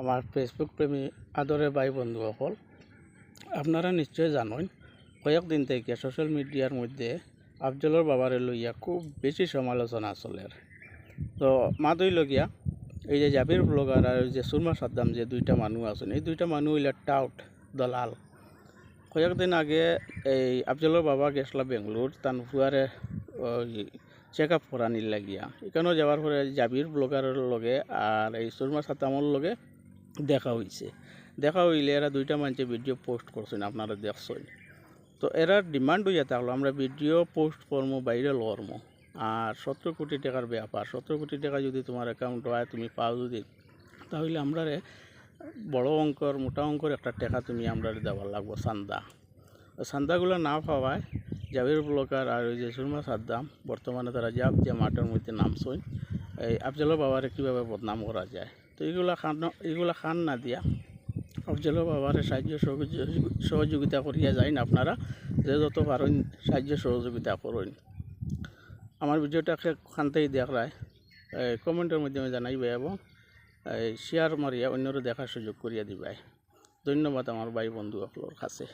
আমার ফেসবুক প্রেমী আদরের ভাই বন্ধু সকল, আপনারা নিশ্চয় জানেন কয়েকদিন থেকে সোশ্যাল মিডিয়ার মধ্যে আফজলের বাবারে লইয়া খুব বেশি সমালোচনা চলের। তো মাদই লগিয়া এই যে জাবির ব্লগার আর যে সুরমা সাদ্দাম যে দুইটা মানুষ আছেন, এই দুইটা মানুষ হইলা টাউট দলাল। কয়েকদিন আগে এই আফজলের বাবা গেছলা বেঙ্গলোর তান ফুয়ারে চেক আপ করানির লাগিয়া, এখানেও যাওয়ার পরে জাবির ব্লগারের লগে আর এই সুরমা সাদ্দামের লগে দেখা হইলে এরা দুইটা মানুষে ভিডিও পোস্ট করছেন, আপনারা দেখছেন। তো এরা ডিমান্ড হইয়া থাকলো আমরা ভিডিও পোস্ট করবো, বাইরে লড়মো। আর 17 কোটি টাকার ব্যাপার, 17 কোটি টাকা যদি তোমার অ্যাকাউন্ট হয়, তুমি পাও যদি, তাহলে আমরা বড় অঙ্কর মোটা অঙ্কর একটা টাকা তুমি আমরা দেওয়ার লাগবো চান্দা। চান্দাগুলো না পাওয়ায় জাবির ব্লগার আর ওই যে সুরমা সাদ্দাম বর্তমানে তারা যে মাঠের মধ্যে নামছেন, এই আফজলের বাবারে কীভাবে বদনাম করা যায়। তো এইগুলা খান না দিয়া আফজলের বাবারে সাহায্য সহযোগিতা করিয়া যাইন। আপনারা যে যত পারেন সাহায্য সহযোগিতা করেন। আমার ভিডিওটাকে খানতেই দেখলায় কমেন্টের মাধ্যমে জানাইবে এবং শেয়ার মারিয়া অন্যরা দেখার সুযোগ করিয়া দিবাই। ধন্যবাদ আমার ভাই বন্ধু সকলের কাছে।